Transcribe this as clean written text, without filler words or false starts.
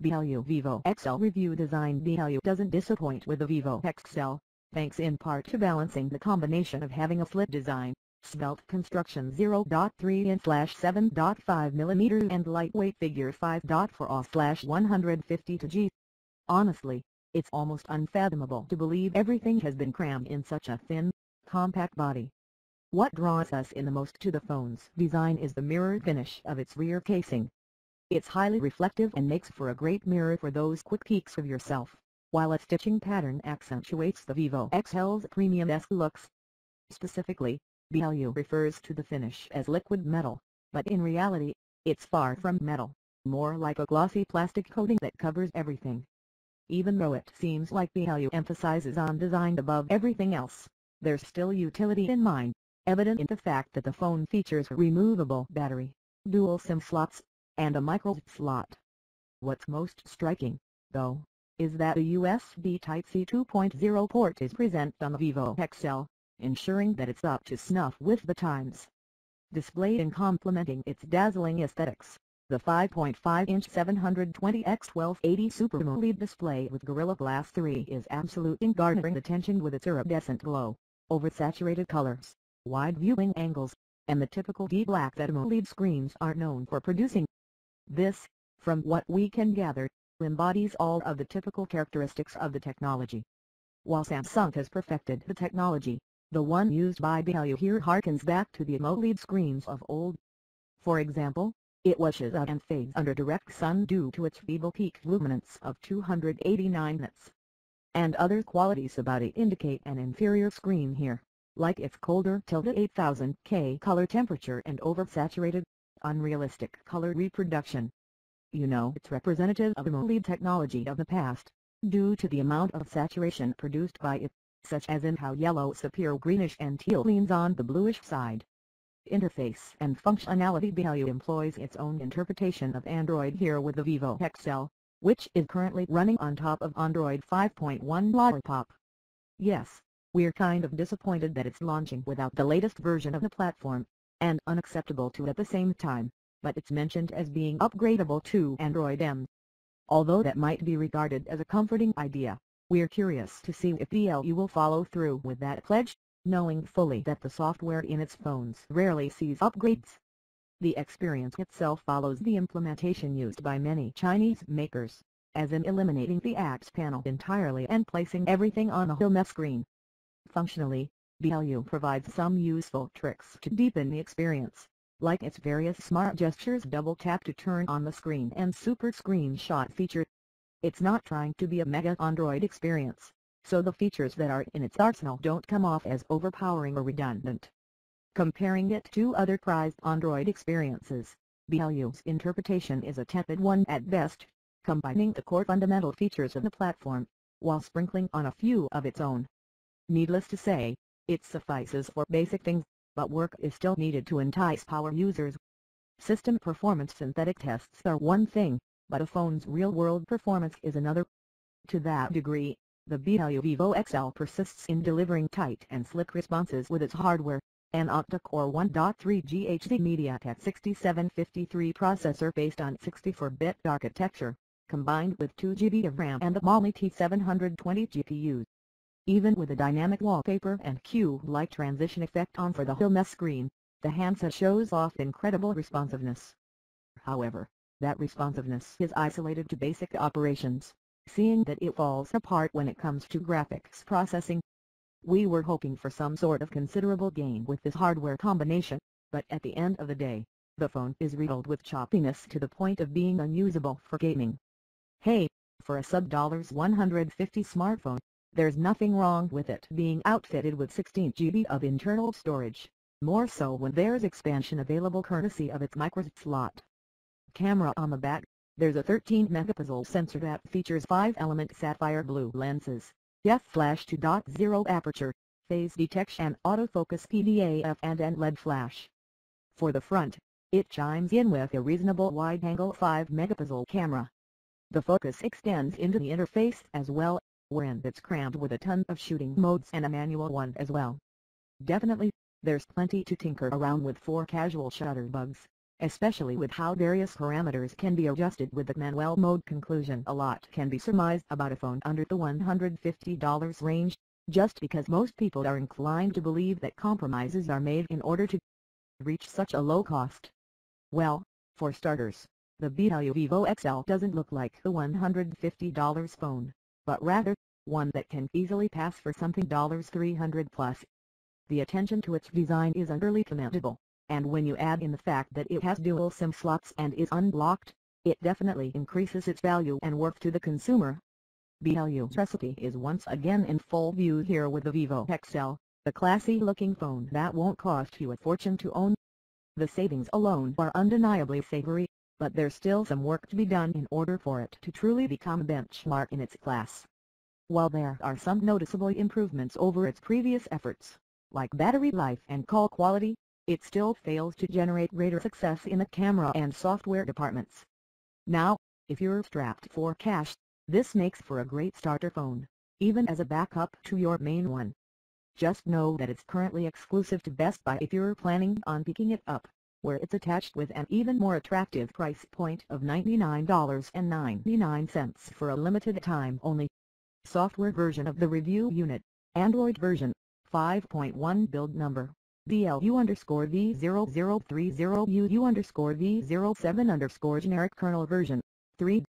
BLU Vivo XL review design. BLU doesn't disappoint with the Vivo XL, thanks in part to balancing the combination of having a slit design, svelte construction 0.3-7.5 mm and lightweight figure 5.4/150 g. Honestly, it's almost unfathomable to believe everything has been crammed in such a thin, compact body. What draws us in the most to the phone's design is the mirror finish of its rear casing. It's highly reflective and makes for a great mirror for those quick peeks of yourself, while a stitching pattern accentuates the Vivo XL's premium-esque looks. Specifically, BLU refers to the finish as liquid metal, but in reality, it's far from metal, more like a glossy plastic coating that covers everything. Even though it seems like BLU emphasizes on design above everything else, there's still utility in mind, evident in the fact that the phone features a removable battery, dual SIM slots, and a micro slot. What's most striking, though, is that a USB Type-C 2.0 port is present on the Vivo XL, ensuring that it's up to snuff with the times. Displayed in complementing its dazzling aesthetics, the 5.5-inch 720x1280 Super AMOLED display with Gorilla Glass 3 is absolute in garnering attention with its iridescent glow, oversaturated colors, wide viewing angles, and the typical deep black that AMOLED screens are known for producing. This, from what we can gather, embodies all of the typical characteristics of the technology. While Samsung has perfected the technology, the one used by BLU here harkens back to the AMOLED screens of old. For example, it washes out and fades under direct sun due to its feeble peak luminance of 289 nits. And other qualities about it indicate an inferior screen here, like its colder ~8000K color temperature and oversaturated, unrealistic color reproduction. You know, it's representative of AMOLED technology of the past, due to the amount of saturation produced by it, such as in how yellows appear greenish and teal leans on the bluish side. Interface and functionality. BLU employs its own interpretation of Android here with the Vivo XL, which is currently running on top of Android 5.1 Lollipop. Yes, we're kind of disappointed that it's launching without the latest version of the platform, and unacceptable to at the same time, but it's mentioned as being upgradable to Android M. Although that might be regarded as a comforting idea, we're curious to see if BLU will follow through with that pledge, knowing fully that the software in its phones rarely sees upgrades. The experience itself follows the implementation used by many Chinese makers, as in eliminating the apps panel entirely and placing everything on a home screen. Functionally, BLU provides some useful tricks to deepen the experience, like its various smart gestures, double tap to turn on the screen, and super screenshot feature. It's not trying to be a mega Android experience, so the features that are in its arsenal don't come off as overpowering or redundant. Comparing it to other prized Android experiences, BLU's interpretation is a tepid one at best, combining the core fundamental features of the platform, while sprinkling on a few of its own. Needless to say, it suffices for basic things, but work is still needed to entice power users. System performance synthetic tests are one thing, but a phone's real-world performance is another. To that degree, the BLU Vivo XL persists in delivering tight and slick responses with its hardware, an octa-core 1.3 GHz MediaTek 6753 processor based on 64-bit architecture, combined with 2 GB of RAM and the Mali T720 GPU. Even with a dynamic wallpaper and Q-like transition effect on for the home screen, the handset shows off incredible responsiveness. However, that responsiveness is isolated to basic operations, seeing that it falls apart when it comes to graphics processing. We were hoping for some sort of considerable gain with this hardware combination, but at the end of the day, the phone is riddled with choppiness to the point of being unusable for gaming. Hey, for a sub-$150 smartphone, there's nothing wrong with it being outfitted with 16 GB of internal storage, more so when there's expansion available courtesy of its micro slot. Camera. On the back, there's a 13-megapixel sensor that features 5-element sapphire blue lenses, f/2.0 aperture, phase detection and autofocus PDAF and an LED flash. For the front, it chimes in with a reasonable wide-angle 5-megapixel camera. The focus extends into the interface as well, wherein it's crammed with a ton of shooting modes and a manual one as well. Definitely, there's plenty to tinker around with for casual shutterbugs, especially with how various parameters can be adjusted with the manual mode. Conclusion: a lot can be surmised about a phone under the $150 range, just because most people are inclined to believe that compromises are made in order to reach such a low cost. Well, for starters, the BLU Vivo XL doesn't look like the $150 phone, but rather, one that can easily pass for something $300 plus. The attention to its design is utterly commendable, and when you add in the fact that it has dual SIM slots and is unblocked, it definitely increases its value and worth to the consumer. BLU's recipe is once again in full view here with the Vivo XL, the classy-looking phone that won't cost you a fortune to own. The savings alone are undeniably savory, but there's still some work to be done in order for it to truly become a benchmark in its class. While there are some noticeable improvements over its previous efforts, like battery life and call quality, it still fails to generate greater success in the camera and software departments. Now, if you're strapped for cash, this makes for a great starter phone, even as a backup to your main one. Just know that it's currently exclusive to Best Buy if you're planning on picking it up, where it's attached with an even more attractive price point of $99.99 for a limited time only. Software version of the review unit, Android version, 5.1 build number, BLU_V0030UU_V07_ generic kernel version, 3.